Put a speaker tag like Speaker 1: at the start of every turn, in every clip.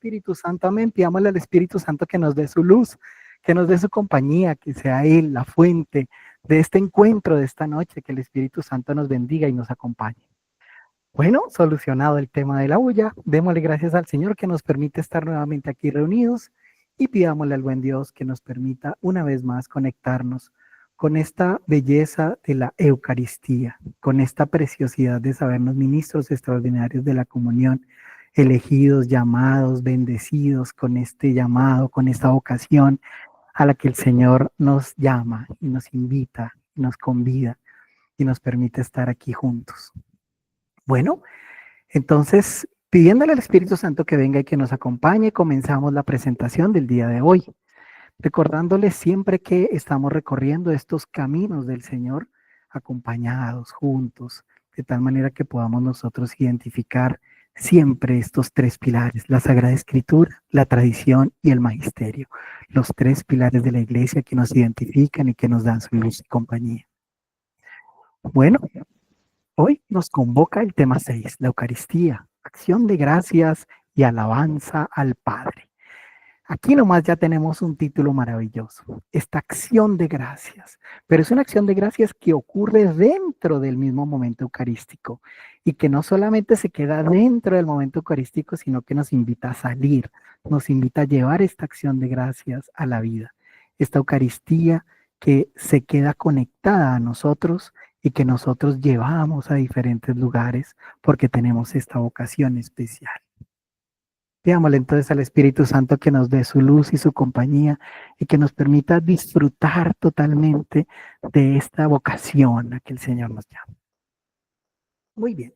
Speaker 1: Espíritu Santo. Amén. Pidámosle al Espíritu Santo que nos dé su luz, que nos dé su compañía, que sea Él la fuente de este encuentro de esta noche, que el Espíritu Santo nos bendiga y nos acompañe. Bueno, solucionado el tema de la bulla, démosle gracias al Señor que nos permite estar nuevamente aquí reunidos y pidámosle al buen Dios que nos permita una vez más conectarnos con esta belleza de la Eucaristía, con esta preciosidad de sabernos ministros extraordinarios de la comunión, elegidos, llamados, bendecidos con este llamado, con esta vocación a la que el Señor nos llama y nos invita, y nos convida y nos permite estar aquí juntos. Bueno, entonces, pidiéndole al Espíritu Santo que venga y que nos acompañe, comenzamos la presentación del día de hoy, recordándoles siempre que estamos recorriendo estos caminos del Señor, acompañados, juntos, de tal manera que podamos nosotros identificar siempre estos tres pilares, la Sagrada Escritura, la tradición y el magisterio, los tres pilares de la Iglesia que nos identifican y que nos dan su luz y compañía. Bueno, hoy nos convoca el tema 6, la Eucaristía, acción de gracias y alabanza al Padre. Aquí nomás ya tenemos un título maravilloso, esta acción de gracias, pero es una acción de gracias que ocurre dentro del mismo momento eucarístico y que no solamente se queda dentro del momento eucarístico, sino que nos invita a salir, nos invita a llevar esta acción de gracias a la vida, esta Eucaristía que se queda conectada a nosotros y que nosotros llevamos a diferentes lugares porque tenemos esta vocación especial. Pidámosle entonces al Espíritu Santo que nos dé su luz y su compañía y que nos permita disfrutar totalmente de esta vocación a que el Señor nos llama. Muy bien.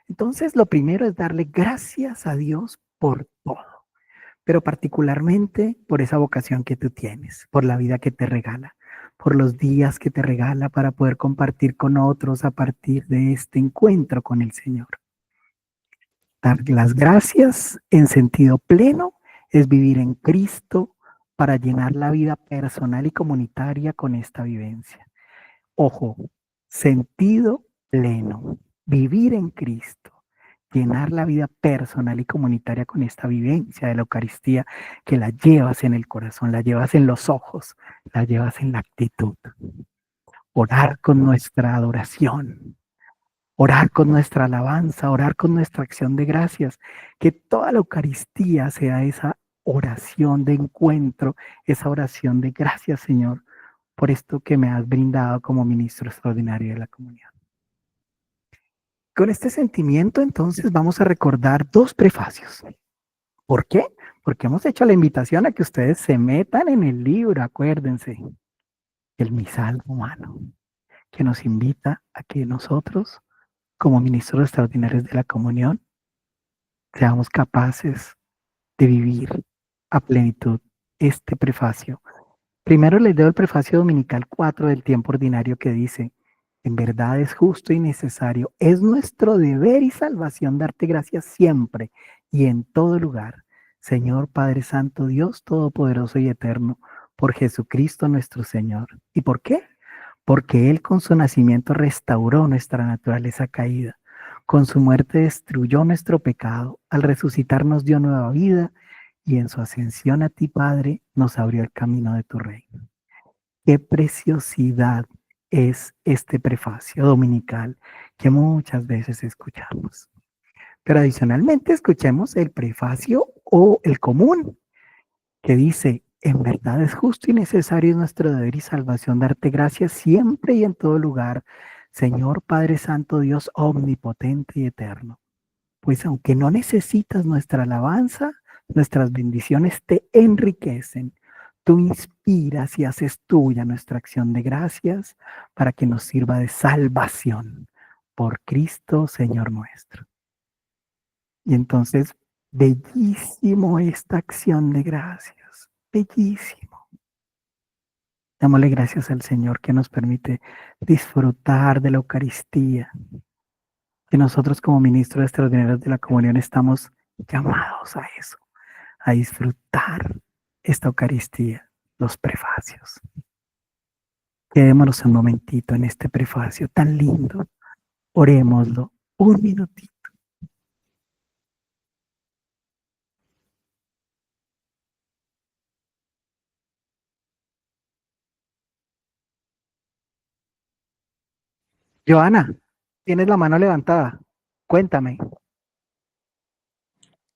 Speaker 1: Entonces, lo primero es darle gracias a Dios por todo, pero particularmente por esa vocación que tú tienes, por la vida que te regala, por los días que te regala para poder compartir con otros a partir de este encuentro con el Señor. Dar las gracias en sentido pleno es vivir en Cristo para llenar la vida personal y comunitaria con esta vivencia. Ojo, sentido pleno, vivir en Cristo, llenar la vida personal y comunitaria con esta vivencia de la Eucaristía que la llevas en el corazón, la llevas en los ojos, la llevas en la actitud. Orar con nuestra adoración. Orar con nuestra alabanza, orar con nuestra acción de gracias, que toda la Eucaristía sea esa oración de encuentro, esa oración de gracias, Señor, por esto que me has brindado como ministro extraordinario de la comunión. Con este sentimiento, entonces, vamos a recordar dos prefacios. ¿Por qué? Porque hemos hecho la invitación a que ustedes se metan en el libro, acuérdense, el misal humano, que nos invita a que nosotros como ministros extraordinarios de la comunión, seamos capaces de vivir a plenitud este prefacio. Primero les leo el prefacio dominical 4 del tiempo ordinario que dice, en verdad es justo y necesario, es nuestro deber y salvación darte gracias siempre y en todo lugar, Señor Padre Santo, Dios Todopoderoso y Eterno, por Jesucristo nuestro Señor. ¿Y por qué? Porque Él con su nacimiento restauró nuestra naturaleza caída. Con su muerte destruyó nuestro pecado. Al resucitar nos dio nueva vida y en su ascensión a ti, Padre, nos abrió el camino de tu reino. Qué preciosidad es este prefacio dominical que muchas veces escuchamos. Pero adicionalmente escuchemos el prefacio o el común que dice, en verdad es justo y necesario nuestro deber y salvación darte gracias siempre y en todo lugar, Señor Padre Santo, Dios omnipotente y eterno. Pues aunque no necesitas nuestra alabanza, nuestras bendiciones te enriquecen. Tú inspiras y haces tuya nuestra acción de gracias para que nos sirva de salvación por Cristo, Señor nuestro. Y entonces, bellísimo esta acción de gracias, bellísimo. Démosle gracias al Señor que nos permite disfrutar de la Eucaristía, que nosotros como ministros extraordinarios de la comunión estamos llamados a eso, a disfrutar esta Eucaristía, los prefacios. Quedémonos un momentito en este prefacio tan lindo, orémoslo un minutito. Joana, tienes la mano levantada. Cuéntame.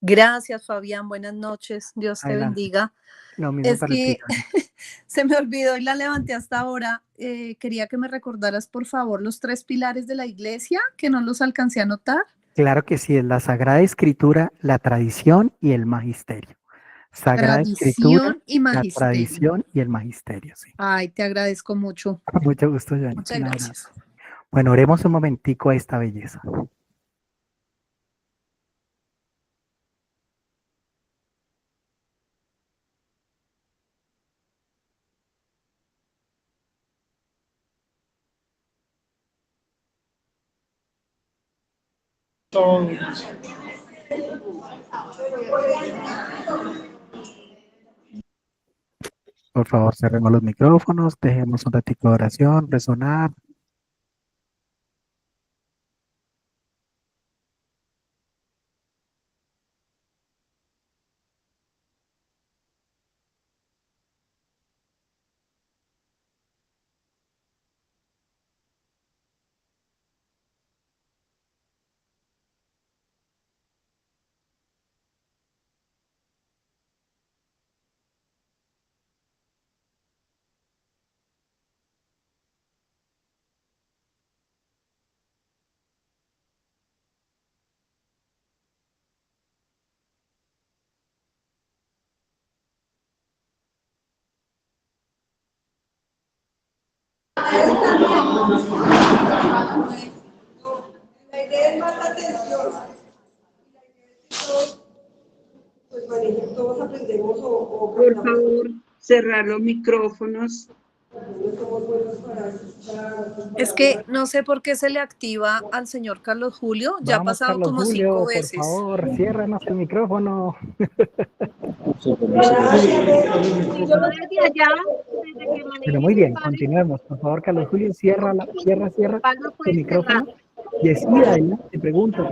Speaker 2: Gracias, Fabián. Buenas noches. Dios te
Speaker 1: Adelante.
Speaker 2: bendiga.
Speaker 1: Lo mismo
Speaker 2: Es
Speaker 1: para ti,
Speaker 2: que
Speaker 1: Joana.
Speaker 2: se me olvidó y la levanté hasta ahora. Quería que me recordaras, por favor, los 3 pilares de la iglesia, que no los alcancé a anotar.
Speaker 1: Claro que sí, es la Sagrada Escritura, la tradición y el magisterio. Sagrada Escritura,
Speaker 2: Tradición y
Speaker 1: la
Speaker 2: magisterio.
Speaker 1: tradición y el magisterio, sí.
Speaker 2: Ay, te agradezco mucho.
Speaker 1: Mucho gusto, Joana.
Speaker 2: Muchas
Speaker 1: Un abrazo.
Speaker 2: gracias.
Speaker 1: Bueno, oremos un momentico a esta belleza. Por favor, cerremos los micrófonos, dejemos un ratito de oración, resonar.
Speaker 3: La idea es más atención. Pues manejar, todos aprendemos o
Speaker 4: Por favor, cerrar los micrófonos.
Speaker 3: somos buenos
Speaker 2: Es
Speaker 3: para
Speaker 2: que no sé por qué se le activa al señor Carlos Julio. Ya ha
Speaker 1: Vamos,
Speaker 2: pasado
Speaker 1: Carlos
Speaker 2: como 5
Speaker 1: Julio, por
Speaker 2: veces.
Speaker 1: favor, ciérranos el micrófono.
Speaker 4: Yo desde allá, desde que
Speaker 1: Pero
Speaker 4: maneje
Speaker 1: muy
Speaker 4: sus
Speaker 1: bien,
Speaker 4: padres,
Speaker 1: continuemos. Por favor, Carlos Julio, cierra, cierra
Speaker 4: no
Speaker 1: tu
Speaker 4: puede cerrar.
Speaker 1: micrófono. Y sí, adelante, pregunta.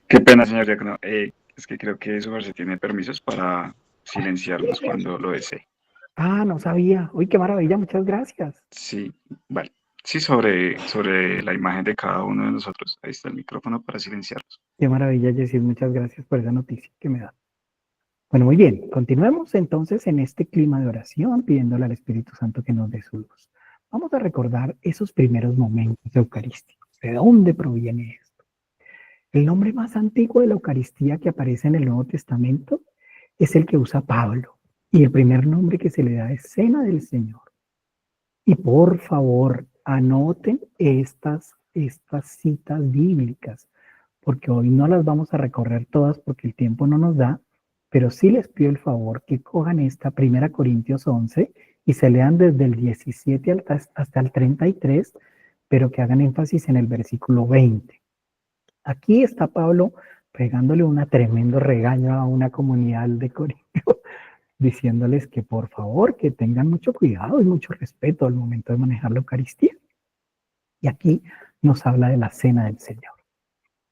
Speaker 5: Qué pena, señor Diácono. Es que creo que su merced tiene permisos para silenciarlos cuando lo desee.
Speaker 1: Ah, no sabía. Uy, qué maravilla, muchas gracias.
Speaker 5: Sí, vale. Sí, sobre la imagen de cada uno de nosotros. Ahí está el micrófono para silenciarlos.
Speaker 1: Qué maravilla, Jesús, muchas gracias por esa noticia que me da. Bueno, muy bien, continuemos entonces en este clima de oración, pidiéndole al Espíritu Santo que nos dé su luz. Vamos a recordar esos primeros momentos eucarísticos. ¿De dónde proviene esto? El nombre más antiguo de la Eucaristía que aparece en el Nuevo Testamento es el que usa Pablo. Y el primer nombre que se le da es Cena del Señor. Y por favor, anoten estas citas bíblicas, porque hoy no las vamos a recorrer todas porque el tiempo no nos da, pero sí les pido el favor que cojan esta 1 Corintios 11 y se lean desde el 17 hasta el 33, pero que hagan énfasis en el versículo 20. Aquí está Pablo pegándole un tremendo regaño a una comunidad de Corintios, diciéndoles que por favor que tengan mucho cuidado y mucho respeto al momento de manejar la Eucaristía. Y aquí nos habla de la cena del Señor.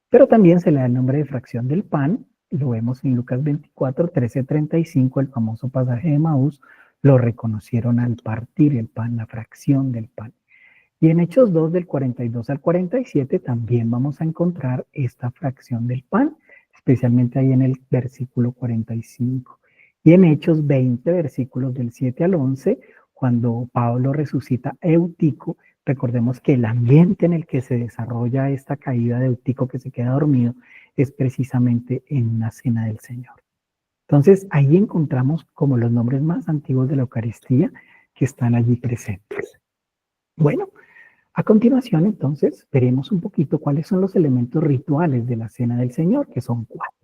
Speaker 1: Pero también se le da el nombre de fracción del pan, lo vemos en Lucas 24, 13, 35, el famoso pasaje de Maús, lo reconocieron al partir el pan, la fracción del pan. Y en Hechos 2, del 42 al 47, también vamos a encontrar esta fracción del pan, especialmente ahí en el versículo 45. Y en Hechos 20, versículos del 7 al 11, cuando Pablo resucita a Eutico, recordemos que el ambiente en el que se desarrolla esta caída de Eutico que se queda dormido es precisamente en una cena del Señor. Entonces, ahí encontramos como los nombres más antiguos de la Eucaristía que están allí presentes. Bueno, a continuación, entonces, veremos un poquito cuáles son los elementos rituales de la Cena del Señor, que son 4.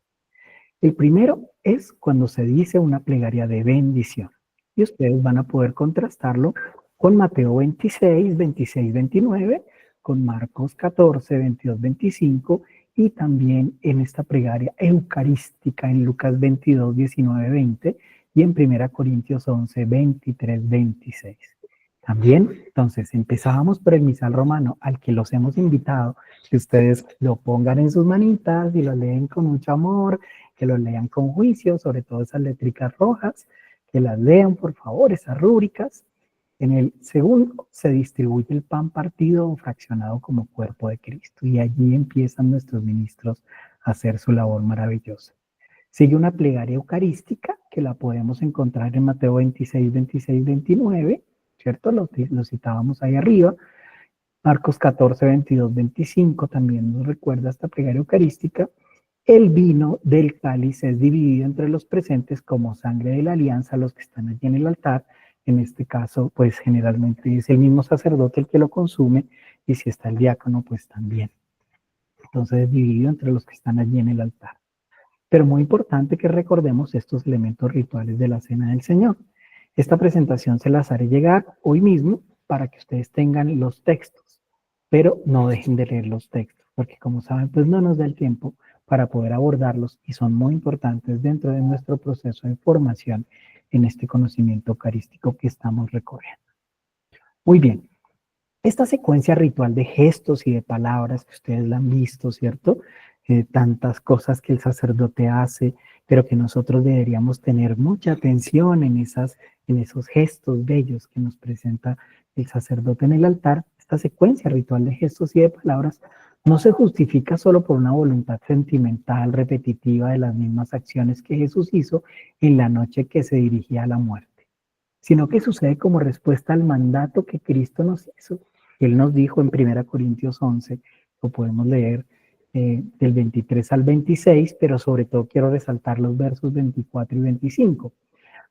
Speaker 1: El primero es cuando se dice una plegaria de bendición. Y ustedes van a poder contrastarlo con Mateo 26, 26, 29, con Marcos 14, 22, 25 y también en esta plegaria eucarística en Lucas 22, 19, 20 y en 1 Corintios 11, 23, 26. También, entonces, empezábamos por el misal romano, al que los hemos invitado, que ustedes lo pongan en sus manitas y lo leen con mucho amor, que lo lean con juicio, sobre todo esas letricas rojas, que las lean, por favor, esas rúbricas. En el segundo se distribuye el pan partido o fraccionado como cuerpo de Cristo y allí empiezan nuestros ministros a hacer su labor maravillosa. Sigue una plegaria eucarística que la podemos encontrar en Mateo 26, 26, 29, ¿cierto? Lo citábamos ahí arriba. Marcos 14, 22, 25 también nos recuerda esta plegaria eucarística. El vino del cáliz es dividido entre los presentes como sangre de la alianza, los que están allí en el altar. En este caso, pues generalmente es el mismo sacerdote el que lo consume, y si está el diácono, pues también. Entonces es dividido entre los que están allí en el altar. Pero muy importante que recordemos estos elementos rituales de la Cena del Señor. Esta presentación se las haré llegar hoy mismo para que ustedes tengan los textos, pero no dejen de leer los textos, porque como saben, pues no nos da el tiempo para poder abordarlos y son muy importantes dentro de nuestro proceso de formación en este conocimiento eucarístico que estamos recorriendo. Muy bien, esta secuencia ritual de gestos y de palabras que ustedes la han visto, ¿cierto? Tantas cosas que el sacerdote hace, pero que nosotros deberíamos tener mucha atención en esos gestos bellos que nos presenta el sacerdote en el altar. Esta secuencia ritual de gestos y de palabras no se justifica solo por una voluntad sentimental repetitiva de las mismas acciones que Jesús hizo en la noche que se dirigía a la muerte, sino que sucede como respuesta al mandato que Cristo nos hizo. Él nos dijo en 1 Corintios 11, lo podemos leer del 23 al 26, pero sobre todo quiero resaltar los versos 24 y 25.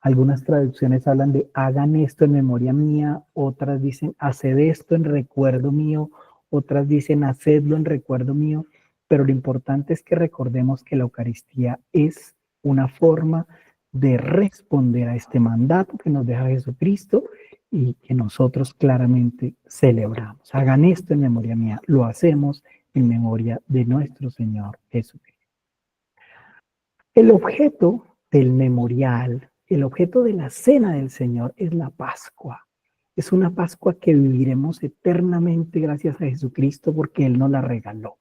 Speaker 1: Algunas traducciones hablan de hagan esto en memoria mía, otras dicen haced esto en recuerdo mío, otras dicen hacedlo en recuerdo mío, pero lo importante es que recordemos que la Eucaristía es una forma de responder a este mandato que nos deja Jesucristo y que nosotros claramente celebramos. Hagan esto en memoria mía, lo hacemos en memoria de nuestro Señor Jesucristo. El objeto del memorial, el objeto de la Cena del Señor es la Pascua. Es una Pascua que viviremos eternamente gracias a Jesucristo porque Él nos la regaló.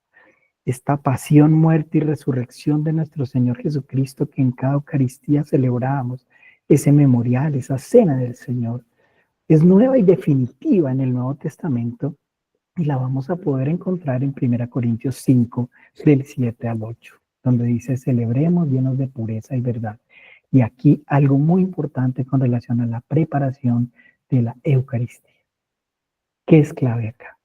Speaker 1: Esta pasión, muerte y resurrección de nuestro Señor Jesucristo que en cada Eucaristía celebramos, ese memorial, esa Cena del Señor, es nueva y definitiva en el Nuevo Testamento y la vamos a poder encontrar en 1 Corintios 5, del 7 al 8, donde dice, celebremos llenos de pureza y verdad. Y aquí algo muy importante con relación a la preparación de la Eucaristía. ¿Qué es clave acá?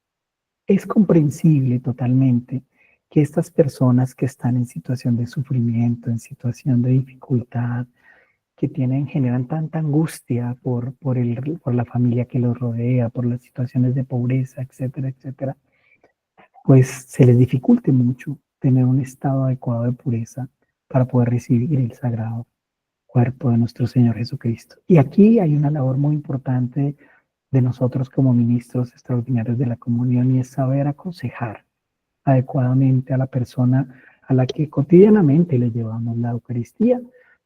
Speaker 1: Es comprensible totalmente que estas personas que están en situación de sufrimiento, en situación de dificultad, que generan tanta angustia por la familia que los rodea, por las situaciones de pobreza, etcétera, etcétera, pues se les dificulte mucho tener un estado adecuado de pureza para poder recibir el sagrado cuerpo de nuestro Señor Jesucristo. Y aquí hay una labor muy importante de nosotros como ministros extraordinarios de la comunión y es saber aconsejar adecuadamente a la persona a la que cotidianamente le llevamos la Eucaristía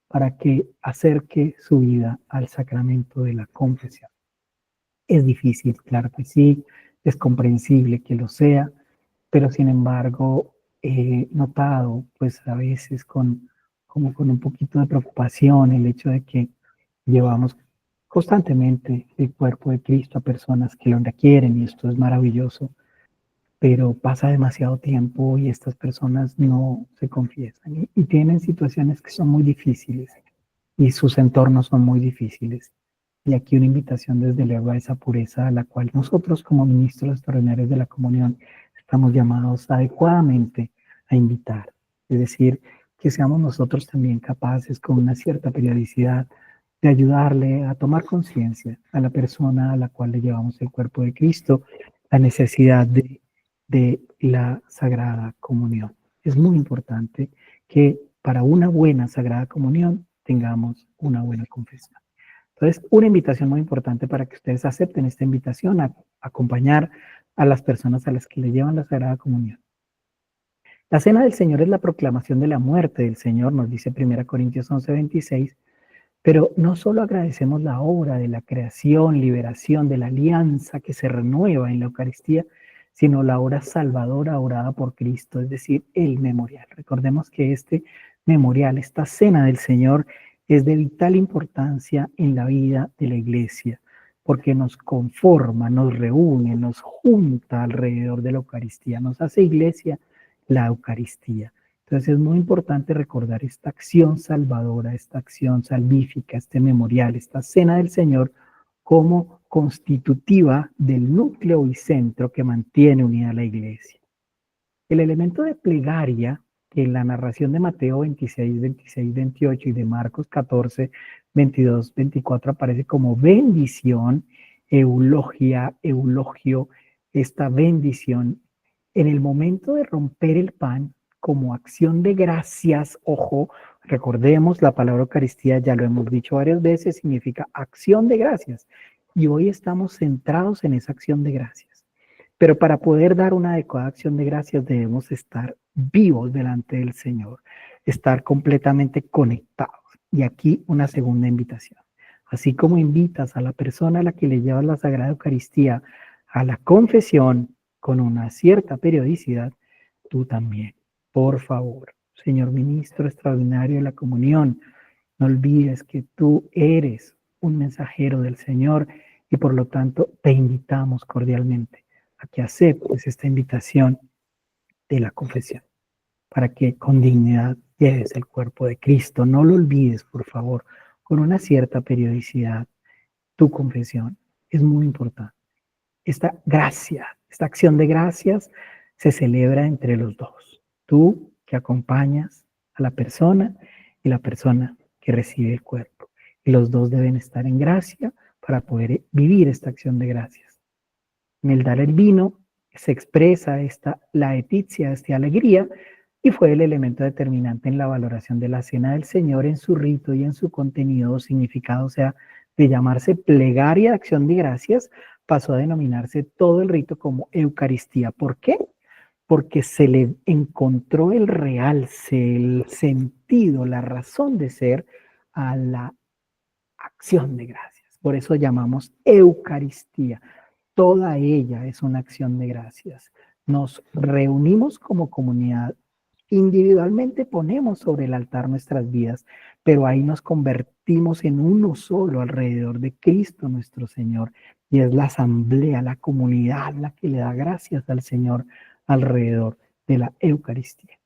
Speaker 1: para que acerque su vida al sacramento de la confesión. Es difícil, claro que sí, es comprensible que lo sea, pero sin embargo he notado pues a veces con un poquito de preocupación el hecho de que llevamos constantemente el cuerpo de Cristo a personas que lo requieren y esto es maravilloso, pero pasa demasiado tiempo y estas personas no se confiesan y tienen situaciones que son muy difíciles y sus entornos son muy difíciles. Y aquí una invitación desde luego a esa pureza a la cual nosotros como ministros extraordinarios de la comunión estamos llamados adecuadamente a invitar. Es decir, que seamos nosotros también capaces con una cierta periodicidad de ayudarle a tomar conciencia a la persona a la cual le llevamos el cuerpo de Cristo, la necesidad de la Sagrada Comunión. Es muy importante que para una buena Sagrada Comunión tengamos una buena confesión. Entonces, una invitación muy importante para que ustedes acepten esta invitación a acompañar a las personas a las que le llevan la Sagrada Comunión. La Cena del Señor es la proclamación de la muerte del Señor, nos dice 1 Corintios 11, 26, pero no solo agradecemos la obra de la creación, liberación, de la alianza que se renueva en la Eucaristía, sino la obra salvadora orada por Cristo, es decir, el memorial. Recordemos que este memorial, esta Cena del Señor, es de vital importancia en la vida de la Iglesia. porque nos conforma, nos reúne, nos junta alrededor de la Eucaristía, nos hace iglesia la Eucaristía. Entonces es muy importante recordar esta acción salvadora, esta acción salvífica, este memorial, esta cena del Señor como constitutiva del núcleo y centro que mantiene unida la iglesia. El elemento de plegaria que en la narración de Mateo 26, 26, 28 y de Marcos 14, 22, 24 aparece como bendición, eulogia, eulogio, esta bendición. En el momento de romper el pan, como acción de gracias, ojo, recordemos la palabra Eucaristía, ya lo hemos dicho varias veces, significa acción de gracias. Y hoy estamos centrados en esa acción de gracias. Pero para poder dar una adecuada acción de gracias debemos estar vivos delante del Señor, estar completamente conectados. Y aquí una segunda invitación. Así como invitas a la persona a la que le llevas la Sagrada Eucaristía a la confesión con una cierta periodicidad, tú también, por favor, Señor Ministro extraordinario de la comunión, no olvides que tú eres un mensajero del Señor y por lo tanto te invitamos cordialmente a que aceptes esta invitación de la confesión para que con dignidad lleves el cuerpo de Cristo. No lo olvides, por favor, con una cierta periodicidad. Tu confesión es muy importante. Esta gracia, esta acción de gracias se celebra entre los dos. Tú que acompañas a la persona y la persona que recibe el cuerpo. Y los dos deben estar en gracia para poder vivir esta acción de gracias. En el dar el vino se expresa esta laetitia, esta alegría, y fue el elemento determinante en la valoración de la cena del Señor en su rito y en su contenido o significado, o sea, de llamarse plegaria de acción de gracias, pasó a denominarse todo el rito como Eucaristía. ¿Por qué? Porque se le encontró el realce, el sentido, la razón de ser a la acción de gracias. Por eso llamamos Eucaristía. Toda ella es una acción de gracias. Nos reunimos como comunidad. Individualmente ponemos sobre el altar nuestras vidas, pero ahí nos convertimos en uno solo alrededor de Cristo nuestro Señor. Y es la asamblea, la comunidad la que le da gracias al Señor alrededor de la Eucaristía.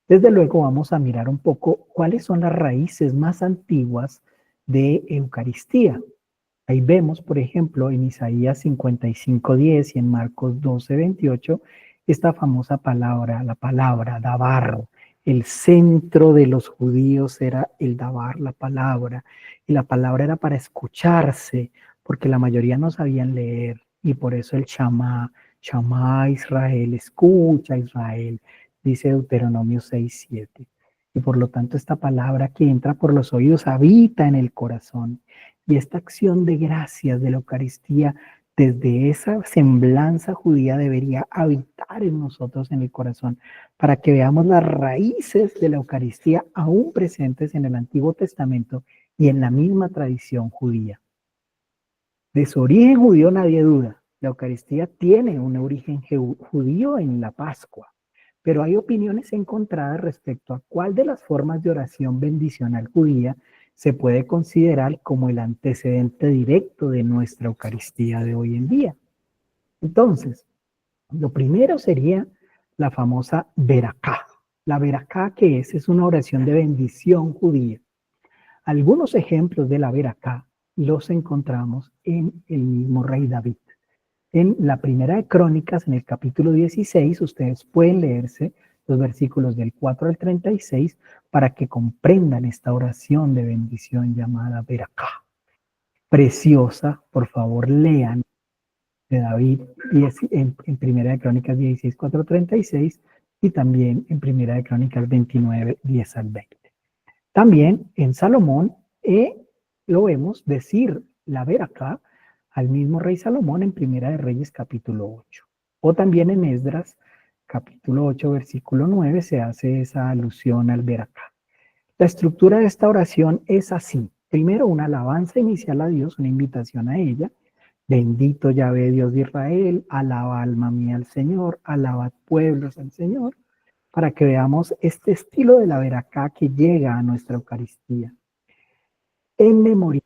Speaker 1: Desde luego vamos a mirar un poco cuáles son las raíces más antiguas de Eucaristía. Ahí vemos, por ejemplo, en Isaías 55:10 y en Marcos 12:28, esta famosa palabra, la palabra dabar. El centro de los judíos era el dabar, la palabra. Y la palabra era para escucharse, porque la mayoría no sabían leer. Y por eso el Shamá Israel, escucha Israel, dice Deuteronomio 6:7. Y por lo tanto esta palabra que entra por los oídos habita en el corazón. Y esta acción de gracias de la Eucaristía, desde esa semblanza judía, debería habitar en nosotros, en el corazón, para que veamos las raíces de la Eucaristía aún presentes en el Antiguo Testamento y en la misma tradición judía. De su origen judío nadie duda. La Eucaristía tiene un origen judío en la Pascua, pero hay opiniones encontradas respecto a cuál de las formas de oración bendicional judía se puede considerar como el antecedente directo de nuestra Eucaristía de hoy en día. Entonces, lo primero sería la famosa Beraká. La Beraká, ¿qué es? Es una oración de bendición judía. Algunos ejemplos de la Beraká los encontramos en el mismo rey David. En la primera de Crónicas, en el capítulo 16, ustedes pueden leerse los versículos del 4 al 36 para que comprendan esta oración de bendición llamada Beraká. Preciosa, por favor lean de David en primera de Crónicas 16, 4 al 36 y también en primera de Crónicas 29, 10 al 20. También en Salomón lo vemos decir la Beraká al mismo rey Salomón en Primera de Reyes capítulo 8. O también en Esdras capítulo 8 versículo 9 se hace esa alusión al Beraká. La estructura de esta oración es así. Primero una alabanza inicial a Dios, una invitación a ella. Bendito Yahvé Dios de Israel, alaba alma mía al Señor, alabad pueblos al Señor, para que veamos este estilo de la Beraká que llega a nuestra Eucaristía. En memoria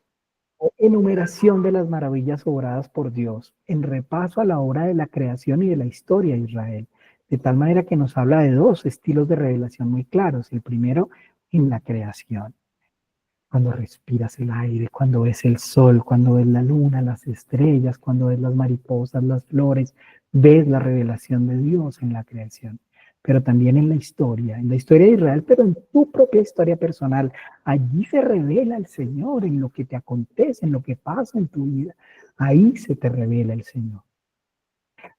Speaker 1: enumeración de las maravillas obradas por Dios, en repaso a la obra de la creación y de la historia de Israel, de tal manera que nos habla de dos estilos de revelación muy claros. El primero, en la creación, cuando respiras el aire, cuando ves el sol, cuando ves la luna, las estrellas, cuando ves las mariposas, las flores, ves la revelación de Dios en la creación. Pero también en la historia de Israel, pero en tu propia historia personal. Allí se revela el Señor en lo que te acontece, en lo que pasa en tu vida. Ahí se te revela el Señor.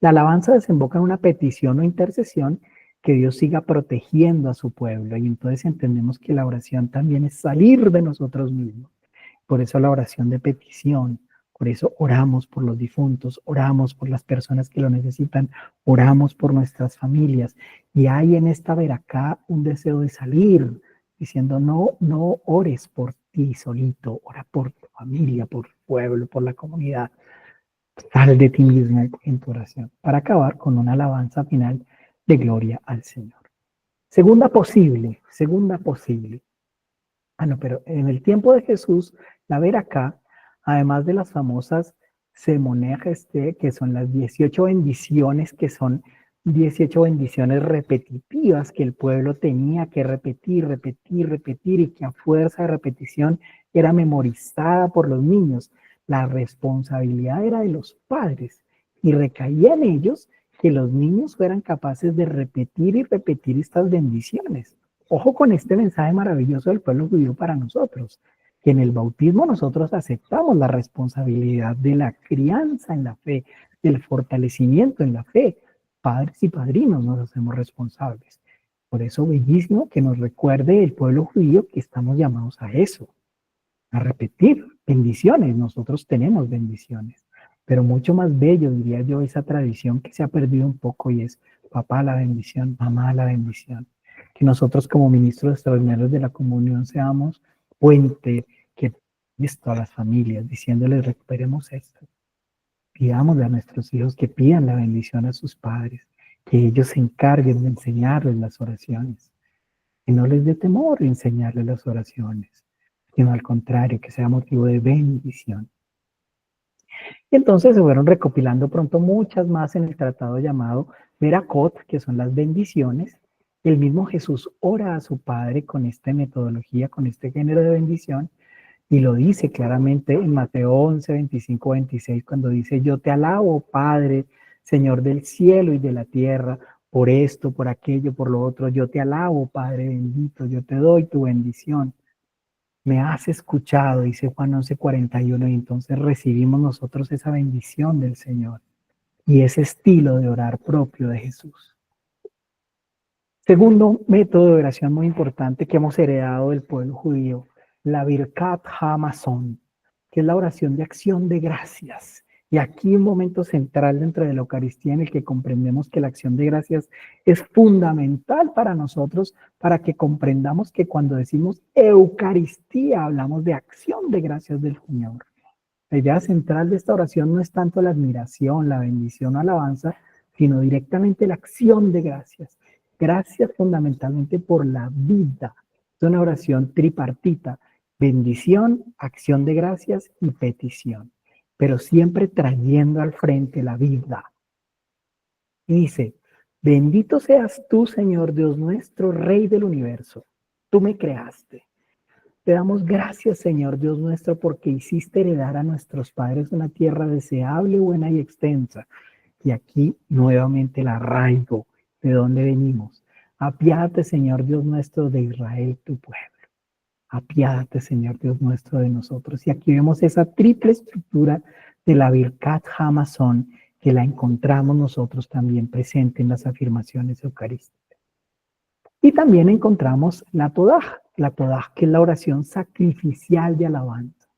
Speaker 1: La alabanza desemboca en una petición o intercesión que Dios siga protegiendo a su pueblo. Y entonces entendemos que la oración también es salir de nosotros mismos. Por eso la oración de petición, por eso oramos por los difuntos, oramos por las personas que lo necesitan, oramos por nuestras familias. Y hay en esta veracá un deseo de salir, diciendo no ores por ti solito, ora por tu familia, por tu pueblo, por la comunidad. Sal de ti mismo en tu oración, para acabar con una alabanza final de gloria al Señor. Segunda posible. No, pero en el tiempo de Jesús, la veracá, además de las famosas semonejas, que son las 18 bendiciones, que son 18 bendiciones repetitivas que el pueblo tenía que repetir, y que a fuerza de repetición era memorizada por los niños. La responsabilidad era de los padres y recaía en ellos que los niños fueran capaces de repetir estas bendiciones. Ojo con este mensaje maravilloso del pueblo judío para nosotros, que en el bautismo nosotros aceptamos la responsabilidad de la crianza en la fe, del fortalecimiento en la fe. Padres y padrinos nos hacemos responsables. Por eso bellísimo que nos recuerde el pueblo judío que estamos llamados a eso, a repetir bendiciones. Nosotros tenemos bendiciones, pero mucho más bello, diría yo, esa tradición que se ha perdido un poco y es papá la bendición, mamá la bendición. Que nosotros como ministros extraordinarios de la comunión seamos puente que esto a las familias, diciéndoles recuperemos esto. Pidámosle a nuestros hijos que pidan la bendición a sus padres, que ellos se encarguen de enseñarles las oraciones, que no les dé temor enseñarles las oraciones, sino al contrario, que sea motivo de bendición. Y entonces se fueron recopilando pronto muchas más en el tratado llamado Berakot, que son las bendiciones. El mismo Jesús ora a su Padre con esta metodología, con este género de bendición, y lo dice claramente en Mateo 11, 25, 26, cuando dice: yo te alabo, Padre, Señor del cielo y de la tierra, por esto, por aquello, por lo otro. Yo te alabo, Padre bendito, yo te doy tu bendición. Me has escuchado, dice Juan 11, 41, y entonces recibimos nosotros esa bendición del Señor y ese estilo de orar propio de Jesús. Segundo método de oración muy importante que hemos heredado del pueblo judío, la Birkat HaMazon, que es la oración de acción de gracias. Y aquí un momento central dentro de la Eucaristía en el que comprendemos que la acción de gracias es fundamental para nosotros, para que comprendamos que cuando decimos Eucaristía hablamos de acción de gracias del Señor. La idea central de esta oración no es tanto la admiración, la bendición o alabanza, sino directamente la acción de gracias. Gracias fundamentalmente por la vida. Es una oración tripartita: bendición, acción de gracias y petición, pero siempre trayendo al frente la vida. Y dice: bendito seas tú, Señor Dios nuestro, Rey del universo. Tú me creaste. Te damos gracias, Señor Dios nuestro, porque hiciste heredar a nuestros padres una tierra deseable, buena y extensa. Y aquí nuevamente el arraigo, de dónde venimos. Apiádate, Señor Dios nuestro, de Israel, tu pueblo. Apiádate, Señor Dios nuestro, de nosotros. Y aquí vemos esa triple estructura de la Birkat HaMazon, que la encontramos nosotros también presente en las afirmaciones eucarísticas. Y también encontramos la Todaj, que es la oración sacrificial de alabanza.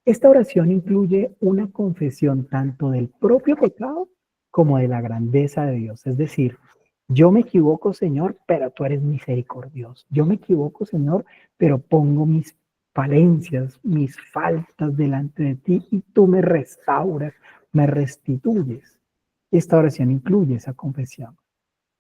Speaker 1: Esta oración incluye una confesión tanto del propio pecado como de la grandeza de Dios. Es decir, yo me equivoco, Señor, pero tú eres misericordioso. Yo me equivoco, Señor, pero pongo mis falencias, mis faltas delante de ti y tú me restauras, me restituyes. Esta oración incluye esa confesión.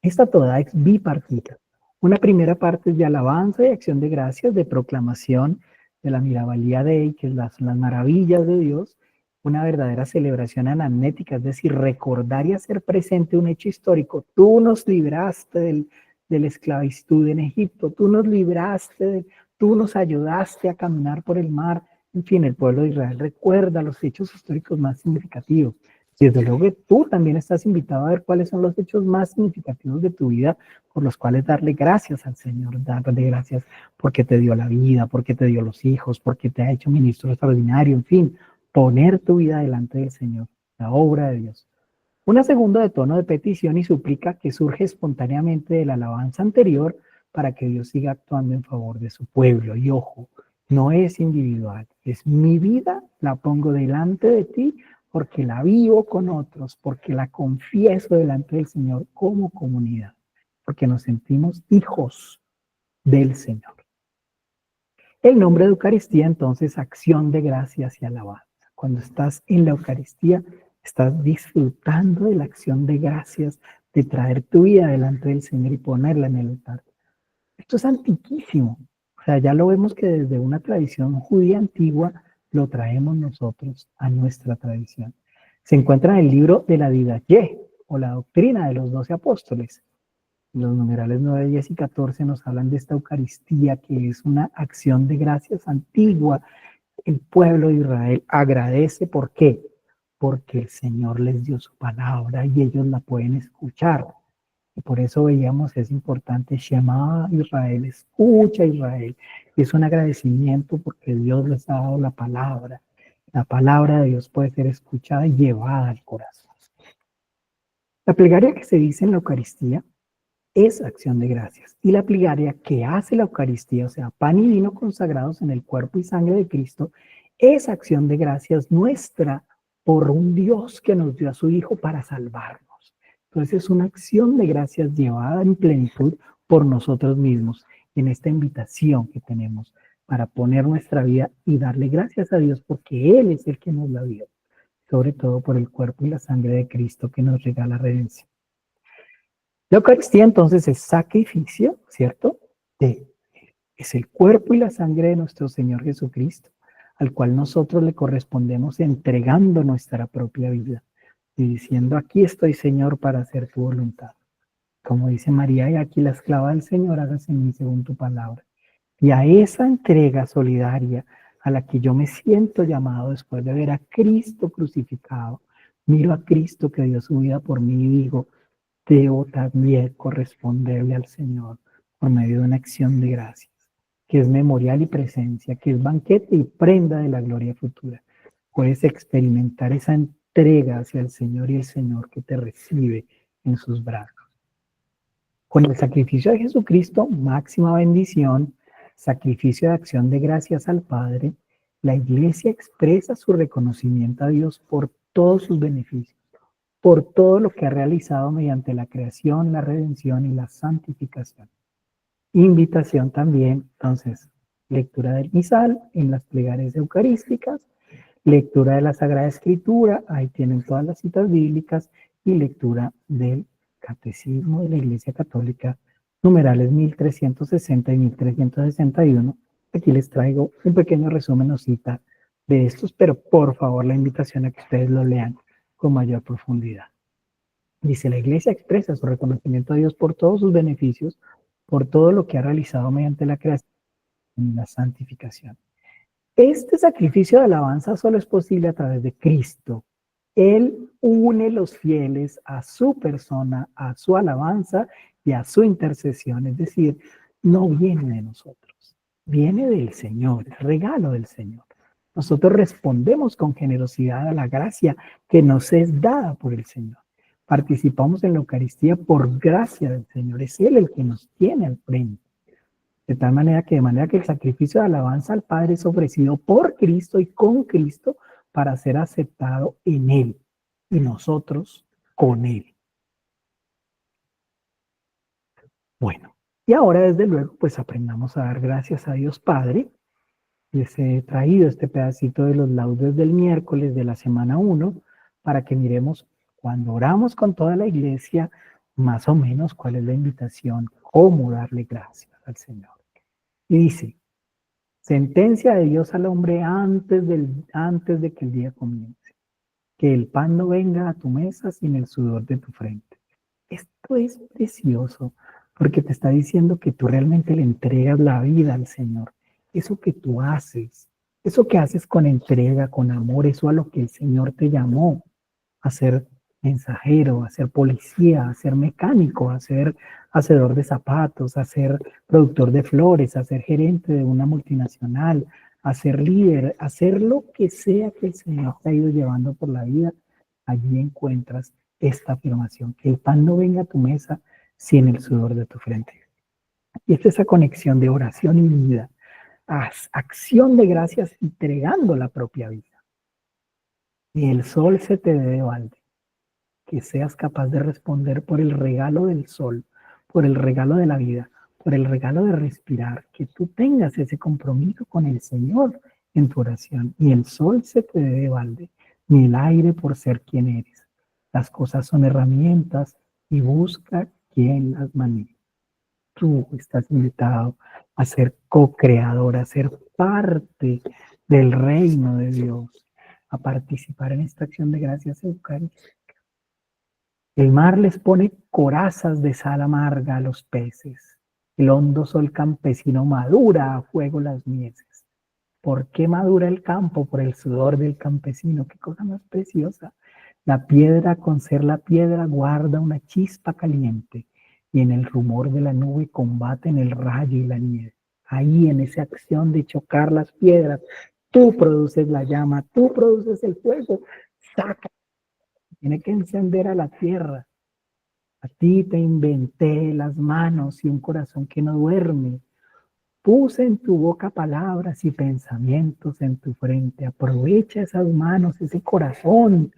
Speaker 1: Esta toda es bipartita. Una primera parte es de alabanza y acción de gracias, de proclamación de la Miravalía Dei, que es las maravillas de Dios, una verdadera celebración anamnética, es decir, recordar y hacer presente un hecho histórico. Tú nos libraste de la esclavitud en Egipto, tú nos libraste, tú nos ayudaste a caminar por el mar. En fin, el pueblo de Israel recuerda los hechos históricos más significativos. Y desde luego que tú también estás invitado a ver cuáles son los hechos más significativos de tu vida por los cuales darle gracias al Señor, darle gracias porque te dio la vida, porque te dio los hijos, porque te ha hecho ministro extraordinario, en fin, poner tu vida delante del Señor, la obra de Dios. Una segunda de tono de petición y súplica que surge espontáneamente de la alabanza anterior para que Dios siga actuando en favor de su pueblo. Y ojo, no es individual, es mi vida, la pongo delante de ti porque la vivo con otros, porque la confieso delante del Señor como comunidad, porque nos sentimos hijos del Señor. El nombre de Eucaristía, entonces, acción de gracias y alabanza. Cuando estás en la Eucaristía, estás disfrutando de la acción de gracias, de traer tu vida delante del Señor y ponerla en el altar. Esto es antiquísimo. O sea, ya lo vemos que desde una tradición judía antigua lo traemos nosotros a nuestra tradición. Se encuentra en el libro de la Didache, o la doctrina de los 12 apóstoles. Los numerales 9, 10 y 14 nos hablan de esta Eucaristía, que es una acción de gracias antigua. El pueblo de Israel agradece, ¿por qué? Porque el Señor les dio su palabra y ellos la pueden escuchar. Y por eso veíamos, es importante, Shema Israel, escucha Israel. Y es un agradecimiento porque Dios les ha dado la palabra. La palabra de Dios puede ser escuchada y llevada al corazón. La plegaria que se dice en la Eucaristía es acción de gracias. Y la plegaria que hace la Eucaristía, o sea, pan y vino consagrados en el cuerpo y sangre de Cristo, es acción de gracias nuestra por un Dios que nos dio a su Hijo para salvarnos. Entonces es una acción de gracias llevada en plenitud por nosotros mismos, en esta invitación que tenemos para poner nuestra vida y darle gracias a Dios porque Él es el que nos la dio, sobre todo por el cuerpo y la sangre de Cristo que nos regala redención. La Eucaristía entonces es sacrificio, ¿cierto? Es el cuerpo y la sangre de nuestro Señor Jesucristo, al cual nosotros le correspondemos entregando nuestra propia vida y diciendo, aquí estoy, Señor, para hacer tu voluntad. Como dice María, y aquí la esclava del Señor, hágase en mí según tu palabra. Y a esa entrega solidaria a la que yo me siento llamado después de ver a Cristo crucificado, miro a Cristo que dio su vida por mí y digo, debo también corresponderle al Señor por medio de una acción de gracias, que es memorial y presencia, que es banquete y prenda de la gloria futura. Puedes experimentar esa entrega hacia el Señor y el Señor que te recibe en sus brazos. Con el sacrificio de Jesucristo, máxima bendición, sacrificio de acción de gracias al Padre, la Iglesia expresa su reconocimiento a Dios por todos sus beneficios, por todo lo que ha realizado mediante la creación, la redención y la santificación. Invitación también, entonces, lectura del misal en las plegarias eucarísticas, lectura de la Sagrada Escritura, ahí tienen todas las citas bíblicas, y lectura del Catecismo de la Iglesia Católica, numerales 1360 y 1361. Aquí les traigo un pequeño resumen o cita de estos, pero por favor la invitación a que ustedes lo lean con mayor profundidad. Dice, la Iglesia expresa su reconocimiento a Dios por todos sus beneficios, por todo lo que ha realizado mediante la creación y la santificación. Este sacrificio de alabanza solo es posible a través de Cristo. Él une los fieles a su persona, a su alabanza y a su intercesión. Es decir, no viene de nosotros, viene del Señor, el regalo del Señor. Nosotros respondemos con generosidad a la gracia que nos es dada por el Señor. Participamos en la Eucaristía por gracia del Señor. Es Él el que nos tiene al frente. De manera que el sacrificio de alabanza al Padre es ofrecido por Cristo y con Cristo para ser aceptado en Él y nosotros con Él. Bueno, y ahora desde luego pues aprendamos a dar gracias a Dios Padre. Les he traído este pedacito de los laudes del miércoles de la semana 1 para que miremos cuando oramos con toda la iglesia más o menos cuál es la invitación, cómo darle gracias al Señor. Y dice, Sentencia de Dios al hombre antes de que el día comience. Que el pan no venga a tu mesa sin el sudor de tu frente. Esto es precioso porque te está diciendo que tú realmente le entregas la vida al Señor. Eso que tú haces, eso que haces con entrega, con amor, eso a lo que el Señor te llamó, a ser mensajero, a ser policía, a ser mecánico, a ser hacedor de zapatos, a ser productor de flores, a ser gerente de una multinacional, a ser líder, a hacer lo que sea que el Señor te ha ido llevando por la vida. Allí encuentras esta afirmación, que el pan no venga a tu mesa sin el sudor de tu frente. Y es esa conexión de oración y vida, acción de gracias entregando la propia vida. Y el sol se te dé de balde, que seas capaz de responder por el regalo del sol, por el regalo de la vida, por el regalo de respirar, que tú tengas ese compromiso con el Señor en tu oración. Ni el sol se te dé de balde, ni el aire por ser quien eres. Las cosas son herramientas y busca quien las maneje. Tú estás invitado a ser co-creador, a ser parte del reino de Dios, a participar en esta acción de gracias eucarística. El mar les pone corazas de sal amarga a los peces. El hondo sol campesino madura a fuego las mieses. ¿Por qué madura el campo? Por el sudor del campesino. Qué cosa más preciosa. La piedra, con ser la piedra, guarda una chispa caliente y en el rumor de la nube combaten el rayo y la nieve. Ahí en esa acción de chocar las piedras, tú produces la llama, tú produces el fuego. Saca, tiene que encender a la tierra. A ti te inventé las manos y un corazón que no duerme. Puse en tu boca palabras y pensamientos en tu frente. Aprovecha esas manos, ese corazón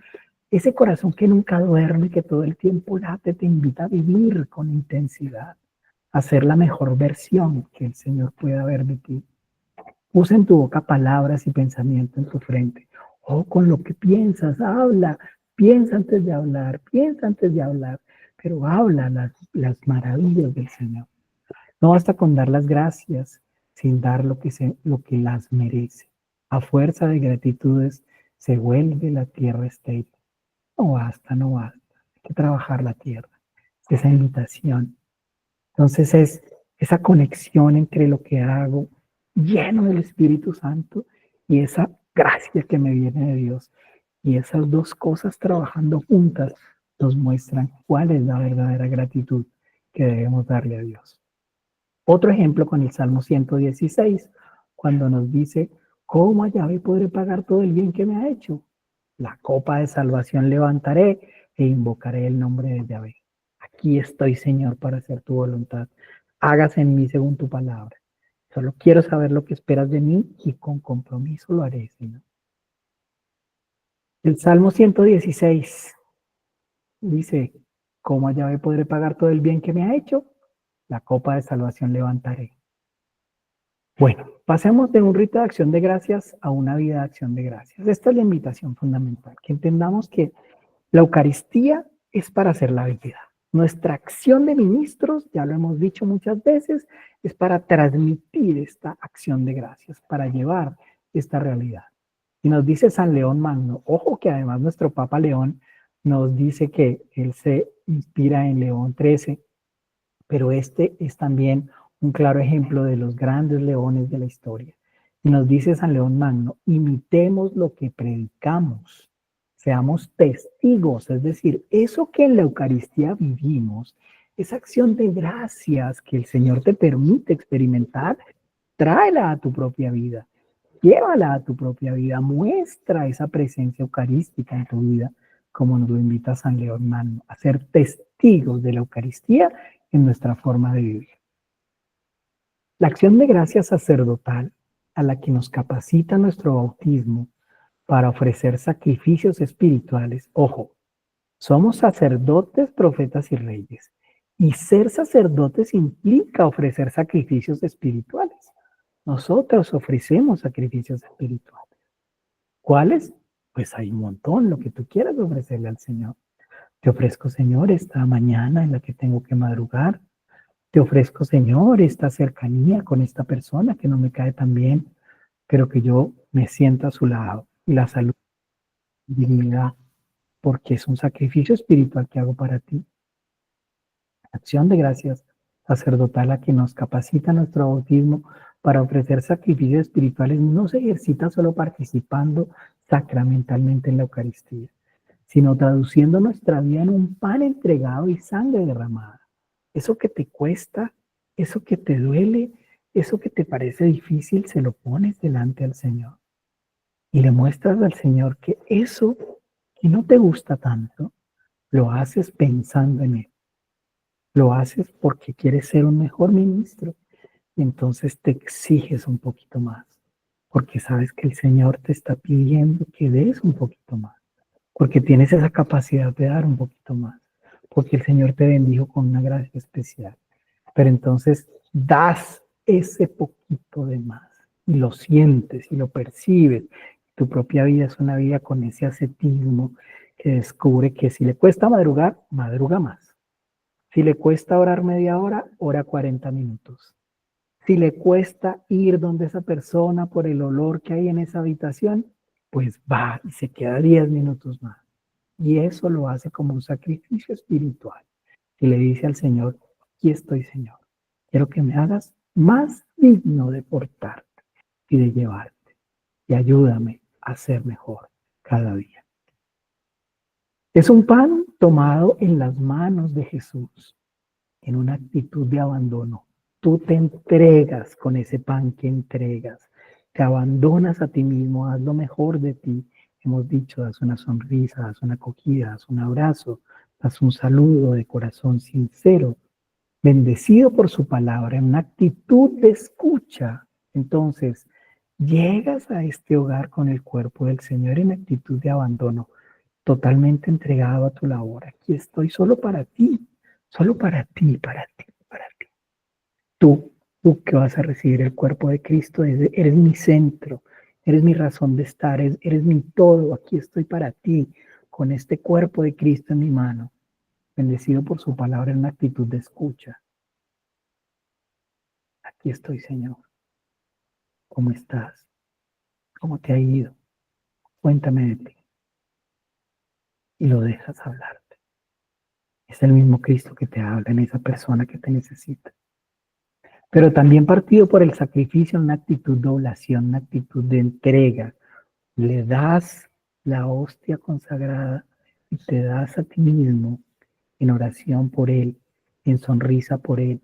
Speaker 1: que nunca duerme, que todo el tiempo late, te invita a vivir con intensidad, a ser la mejor versión que el Señor pueda ver de ti. Puse en tu boca palabras y pensamientos en tu frente. Oh, con lo que piensas, habla, piensa antes de hablar, pero habla las maravillas del Señor. No basta con dar las gracias sin dar lo que las merece. A fuerza de gratitudes se vuelve la tierra estéril. No basta, no basta. Hay que trabajar la tierra. Esa invitación. Entonces es esa conexión entre lo que hago lleno del Espíritu Santo y esa gracia que me viene de Dios. Y esas dos cosas trabajando juntas nos muestran cuál es la verdadera gratitud que debemos darle a Dios. Otro ejemplo con el Salmo 116, cuando nos dice, ¿cómo a Yahvé podré pagar todo el bien que me ha hecho? La copa de salvación levantaré e invocaré el nombre de Yahvé. Aquí estoy, Señor, para hacer tu voluntad. Hágase en mí según tu palabra. Solo quiero saber lo que esperas de mí y con compromiso lo haré, Señor. El Salmo 116 dice, ¿cómo a Yahvé podré pagar todo el bien que me ha hecho? La copa de salvación levantaré. Bueno, pasemos de un rito de acción de gracias a una vida de acción de gracias. Esta es la invitación fundamental, que entendamos que la Eucaristía es para hacer la vida. Nuestra acción de ministros, ya lo hemos dicho muchas veces, es para transmitir esta acción de gracias, para llevar esta realidad. Y nos dice San León Magno, ojo que además nuestro Papa León nos dice que él se inspira en León XIII, pero este es también un claro ejemplo de los grandes leones de la historia. Y nos dice San León Magno, imitemos lo que predicamos, seamos testigos, es decir, eso que en la Eucaristía vivimos, esa acción de gracias que el Señor te permite experimentar, tráela a tu propia vida, llévala a tu propia vida, muestra esa presencia eucarística en tu vida, como nos lo invita San León Magno, a ser testigos de la Eucaristía en nuestra forma de vivir. La acción de gracias sacerdotal a la que nos capacita nuestro bautismo para ofrecer sacrificios espirituales, ojo, somos sacerdotes, profetas y reyes, y ser sacerdotes implica ofrecer sacrificios espirituales. Nosotros ofrecemos sacrificios espirituales. ¿Cuáles? Pues hay un montón, lo que tú quieras ofrecerle al Señor. Te ofrezco, Señor, esta mañana en la que tengo que madrugar. Te ofrezco, Señor, esta cercanía con esta persona que no me cae tan bien. pero que yo me sienta a su lado y la salud y dignidad, porque es un sacrificio espiritual que hago para ti. Acción de gracias sacerdotal a que nos capacita nuestro bautismo para ofrecer sacrificios espirituales no se ejercita solo participando sacramentalmente en la Eucaristía, sino traduciendo nuestra vida en un pan entregado y sangre derramada. Eso que te cuesta, eso que te duele, eso que te parece difícil, se lo pones delante al Señor y le muestras al Señor que eso que no te gusta tanto, lo haces pensando en Él. Lo haces porque quieres ser un mejor ministro y entonces te exiges un poquito más, porque sabes que el Señor te está pidiendo que des un poquito más, porque tienes esa capacidad de dar un poquito más, porque el Señor te bendijo con una gracia especial. Pero entonces das ese poquito de más y lo sientes y lo percibes. Tu propia vida es una vida con ese ascetismo que descubre que si le cuesta madrugar, madruga más. Si le cuesta orar media hora, ora 40 minutos. Si le cuesta ir donde esa persona por el olor que hay en esa habitación, pues va y se queda 10 minutos más. Y eso lo hace como un sacrificio espiritual. Y le dice al Señor, aquí estoy, Señor. Quiero que me hagas más digno de portarte y de llevarte. Y ayúdame a ser mejor cada día. Es un pan tomado en las manos de Jesús, en una actitud de abandono. Tú te entregas con ese pan que entregas. Te abandonas a ti mismo, haz lo mejor de ti. Hemos dicho, das una sonrisa, das una acogida, das un abrazo, das un saludo de corazón sincero, bendecido por su palabra, en una actitud de escucha. Entonces, llegas a este hogar con el cuerpo del Señor en actitud de abandono, totalmente entregado a tu labor. Aquí estoy solo para ti, para ti, para ti, para ti. Tú que vas a recibir el cuerpo de Cristo, eres mi centro, eres mi razón de estar, eres mi todo. Aquí estoy para ti, con este cuerpo de Cristo en mi mano, bendecido por su palabra en una actitud de escucha. Aquí estoy, Señor. ¿Cómo estás? ¿Cómo te ha ido? Cuéntame de ti. Y lo dejas hablarte. Es el mismo Cristo que te habla en esa persona que te necesita. Pero también partido por el sacrificio, una actitud de oblación, una actitud de entrega. Le das la hostia consagrada y te das a ti mismo en oración por Él, en sonrisa por Él,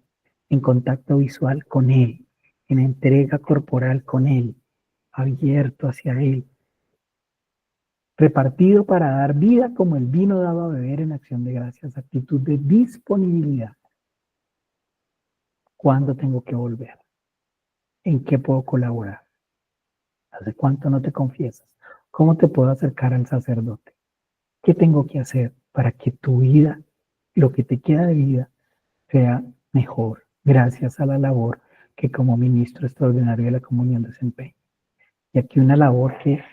Speaker 1: en contacto visual con Él, en entrega corporal con Él, abierto hacia Él, repartido para dar vida como el vino dado a beber en acción de gracias, actitud de disponibilidad. ¿Cuándo tengo que volver? ¿En qué puedo colaborar? ¿Hace cuánto no te confiesas? ¿Cómo te puedo acercar al sacerdote? ¿Qué tengo que hacer para que tu vida, lo que te queda de vida, sea mejor gracias a la labor que como ministro extraordinario de la comunión desempeño? Y aquí una labor que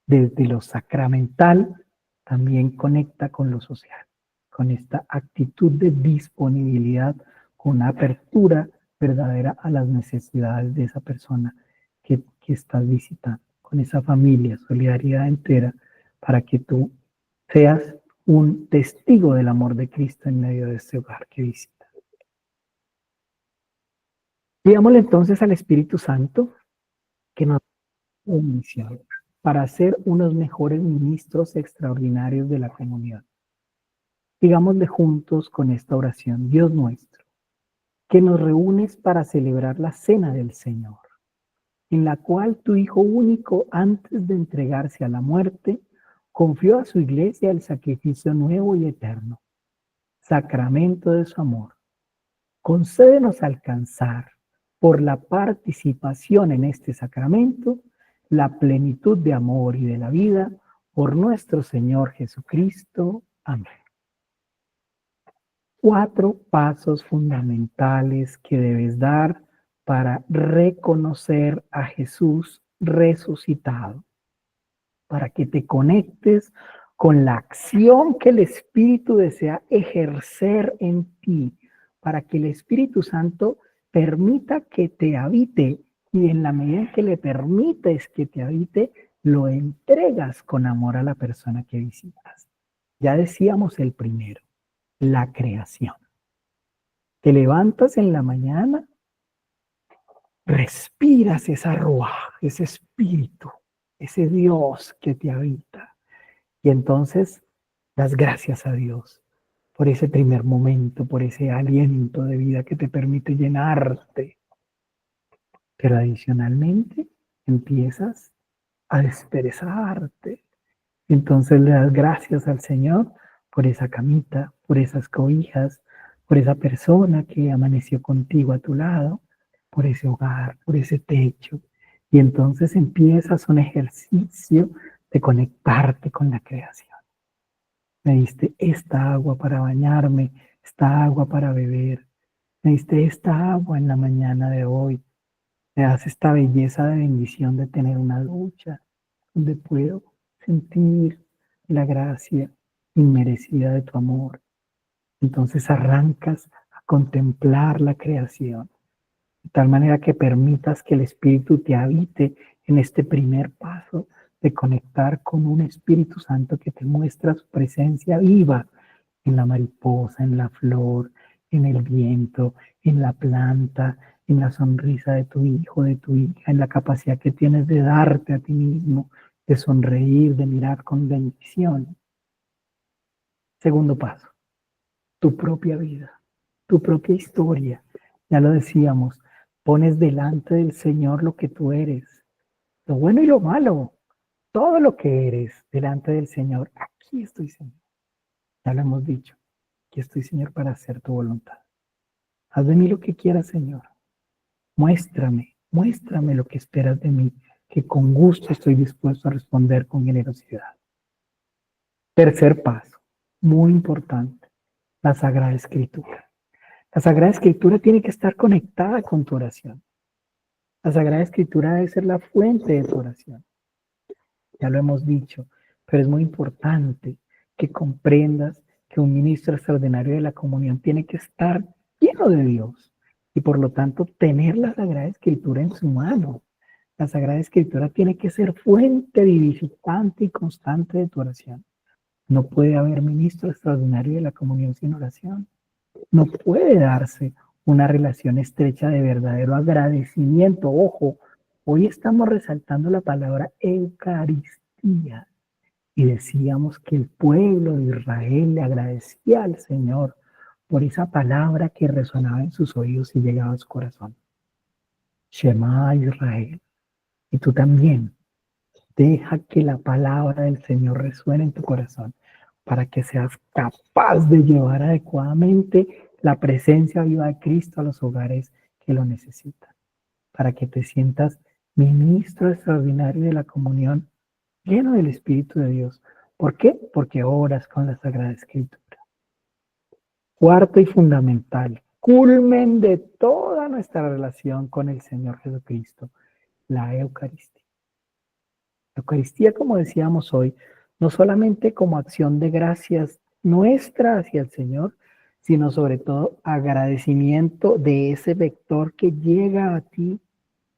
Speaker 1: desde lo sacramental también conecta con lo social, con esta actitud de disponibilidad, con una apertura verdadera a las necesidades de esa persona que estás visitando, con esa familia, solidaridad entera, para que tú seas un testigo del amor de Cristo en medio de este hogar que visitas. Pidámosle entonces al Espíritu Santo que nos dé una misión para ser unos mejores ministros extraordinarios de la comunidad. Digámosle juntos con esta oración: Dios nuestro, que nos reúnes para celebrar la cena del Señor, en la cual tu Hijo único, antes de entregarse a la muerte, confió a su iglesia el sacrificio nuevo y eterno, sacramento de su amor. Concédenos alcanzar, por la participación en este sacramento, la plenitud de amor y de la vida, por nuestro Señor Jesucristo. Amén. 4 pasos fundamentales que debes dar para reconocer a Jesús resucitado, para que te conectes con la acción que el Espíritu desea ejercer en ti, para que el Espíritu Santo permita que te habite Y en la medida en que le permites que te habite, lo entregas con amor a la persona que visitas. Ya decíamos el primero, la creación. Te levantas en la mañana, respiras esa ruaj, ese espíritu, ese Dios que te habita. Y entonces das gracias a Dios por ese primer momento, por ese aliento de vida que te permite llenarte. Pero adicionalmente empiezas a desperezarte. Entonces le das gracias al Señor por esa camita, por esas cobijas, por esa persona que amaneció contigo a tu lado, por ese hogar, por ese techo. Y entonces empiezas un ejercicio de conectarte con la creación. Me diste esta agua para bañarme, esta agua para beber. Me diste esta agua en la mañana de hoy. Me das esta belleza de bendición de tener una ducha donde puedo sentir la gracia inmerecida de tu amor. Entonces arrancas a contemplar la creación, de tal manera que permitas que el Espíritu te habite en este primer paso de conectar con un Espíritu Santo que te muestra su presencia viva en la mariposa, en la flor, en el viento, en la planta, en la sonrisa de tu hijo, de tu hija, en la capacidad que tienes de darte a ti mismo, de sonreír, de mirar con bendición. Segundo paso, tu propia vida, tu propia historia. Ya lo decíamos, pones delante del Señor lo que tú eres, lo bueno y lo malo, todo lo que eres delante del Señor. Aquí estoy, Señor. Ya lo hemos dicho. Aquí estoy, Señor, para hacer tu voluntad. Haz de mí lo que quieras, Señor. Muéstrame lo que esperas de mí, que con gusto estoy dispuesto a responder con generosidad. Tercer paso, muy importante, la Sagrada Escritura. La Sagrada Escritura tiene que estar conectada con tu oración. La Sagrada Escritura debe ser la fuente de tu oración. Ya lo hemos dicho, pero es muy importante que comprendas que un ministro extraordinario de la comunión tiene que estar lleno de Dios y por lo tanto tener la Sagrada Escritura en su mano. La Sagrada Escritura tiene que ser fuente vivificante y constante de tu oración. No puede haber ministro extraordinario de la comunión sin oración. No puede darse una relación estrecha de verdadero agradecimiento. Ojo, hoy estamos resaltando la palabra Eucaristía y decíamos que el pueblo de Israel le agradecía al Señor por esa palabra que resonaba en sus oídos y llegaba a su corazón. Shema Israel. Y tú también, deja que la palabra del Señor resuene en tu corazón para que seas capaz de llevar adecuadamente la presencia viva de Cristo a los hogares que lo necesitan. Para que te sientas ministro extraordinario de la comunión, lleno del Espíritu de Dios. ¿Por qué? Porque oras con la Sagrada Escritura. Cuarto y fundamental, culmen de toda nuestra relación con el Señor Jesucristo, la Eucaristía. La Eucaristía, como decíamos hoy, no solamente como acción de gracias nuestra hacia el Señor, sino sobre todo agradecimiento de ese vector que llega a ti,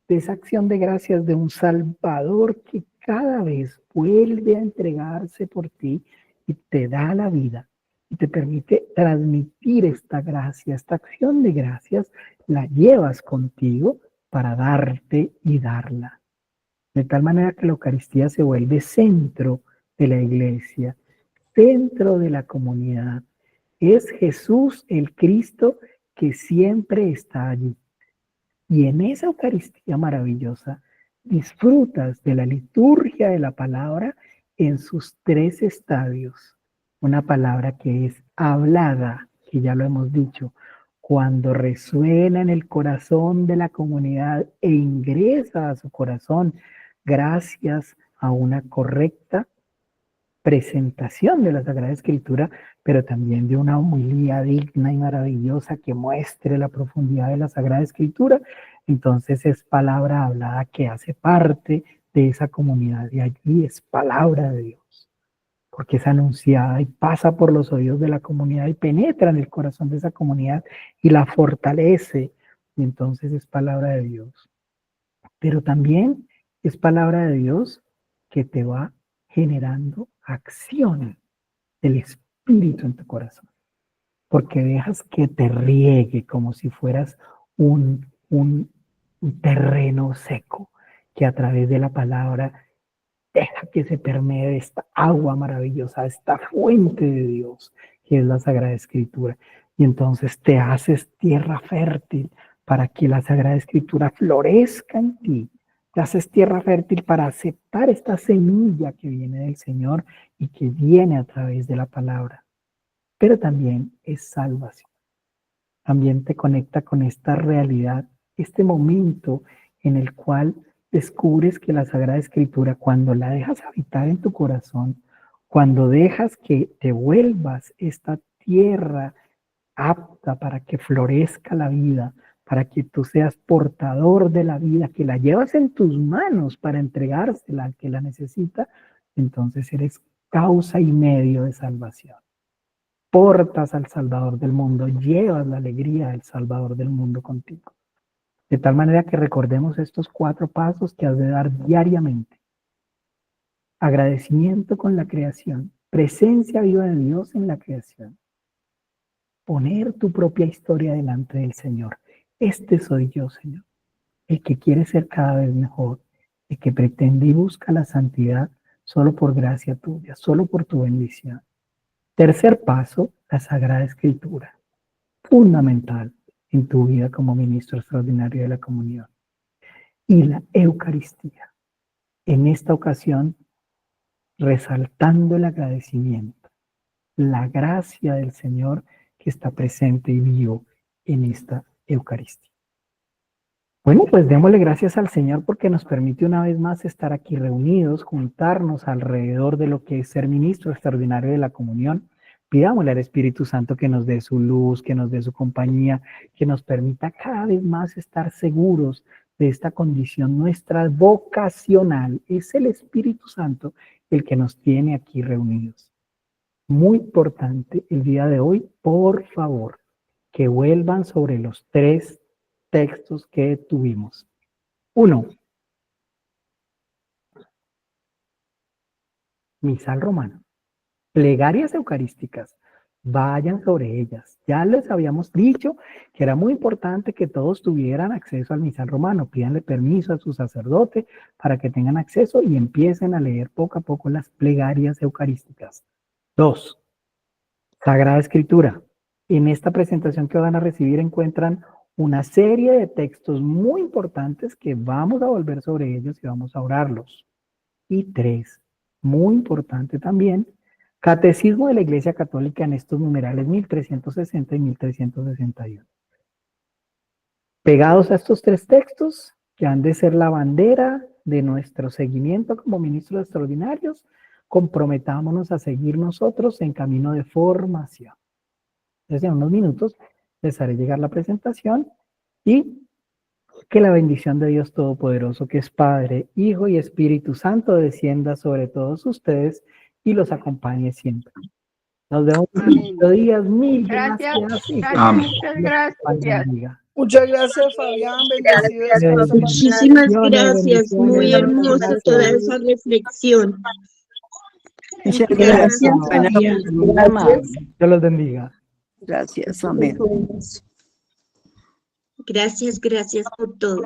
Speaker 1: de esa acción de gracias de un Salvador que cada vez vuelve a entregarse por ti y te da la vida y te permite transmitir esta gracia, esta acción de gracias, la llevas contigo para darte y darla. De tal manera que la Eucaristía se vuelve centro de la iglesia, centro de la comunidad. Es Jesús el Cristo que siempre está allí. Y en esa Eucaristía maravillosa disfrutas de la liturgia de la palabra en sus tres estadios. Una palabra que es hablada, que ya lo hemos dicho, cuando resuena en el corazón de la comunidad e ingresa a su corazón gracias a una correcta presentación de la Sagrada Escritura, pero también de una homilía digna y maravillosa que muestre la profundidad de la Sagrada Escritura. Entonces es palabra hablada que hace parte de esa comunidad y allí es palabra de Dios, porque es anunciada y pasa por los oídos de la comunidad y penetra en el corazón de esa comunidad y la fortalece. Y entonces es palabra de Dios. pero también es palabra de Dios que te va generando acción del Espíritu en tu corazón, porque dejas que te riegue como si fueras un terreno seco, que a través de la palabra deja que se permee esta agua maravillosa, esta fuente de Dios, que es la Sagrada Escritura. Y entonces te haces tierra fértil para que la Sagrada Escritura florezca en ti. Te haces tierra fértil para aceptar esta semilla que viene del Señor y que viene a través de la palabra. Pero también es salvación. También te conecta con esta realidad, este momento en el cual descubres que la Sagrada Escritura, cuando la dejas habitar en tu corazón, cuando dejas que te vuelvas esta tierra apta para que florezca la vida, para que tú seas portador de la vida, que la llevas en tus manos para entregársela al que la necesita, entonces eres causa y medio de salvación. Portas al Salvador del mundo, llevas la alegría del Salvador del mundo contigo. De tal manera que recordemos estos 4 pasos que has de dar diariamente. Agradecimiento con la creación, presencia viva de Dios en la creación. Poner tu propia historia delante del Señor. Este soy yo, Señor, el que quiere ser cada vez mejor, el que pretende y busca la santidad solo por gracia tuya, solo por tu bendición. Tercer paso, la Sagrada Escritura, fundamental en tu vida como ministro extraordinario de la comunión. Y la Eucaristía, en esta ocasión, resaltando el agradecimiento, la gracia del Señor que está presente y vivo en esta Eucaristía. Bueno, pues démosle gracias al Señor porque nos permite una vez más estar aquí reunidos, juntarnos alrededor de lo que es ser ministro extraordinario de la comunión. Pidámosle al Espíritu Santo que nos dé su luz, que nos dé su compañía, que nos permita cada vez más estar seguros de esta condición nuestra vocacional. Es el Espíritu Santo el que nos tiene aquí reunidos. Muy importante el día de hoy, por favor, que vuelvan sobre los 3 textos que tuvimos. 1. Misal romano. Plegarias eucarísticas. Vayan sobre ellas. Ya les habíamos dicho que era muy importante que todos tuvieran acceso al misal romano. Pídanle permiso a su sacerdote para que tengan acceso y empiecen a leer poco a poco las plegarias eucarísticas. 2. Sagrada Escritura. En esta presentación que van a recibir encuentran una serie de textos muy importantes que vamos a volver sobre ellos y vamos a orarlos. Y 3, muy importante también, Catecismo de la Iglesia Católica en estos numerales 1360 y 1361. Pegados a estos 3 textos, que han de ser la bandera de nuestro seguimiento como ministros extraordinarios, comprometámonos a seguir nosotros en camino de formación. Entonces, en unos minutos les haré llegar la presentación y que la bendición de Dios Todopoderoso, que es Padre, Hijo y Espíritu Santo, descienda sobre todos ustedes y los acompañe siempre. Nos vemos en 5 días. Mil gracias.
Speaker 4: Muchas gracias.
Speaker 3: Muchas gracias, Fabián. Bendecidos.
Speaker 4: Muchísimas gracias. Muy hermosa toda esa reflexión.
Speaker 1: Muchas
Speaker 4: gracias,
Speaker 1: Fabián.
Speaker 4: Gracias.
Speaker 1: Dios los bendiga.
Speaker 6: Gracias, amén.
Speaker 4: Gracias por todo.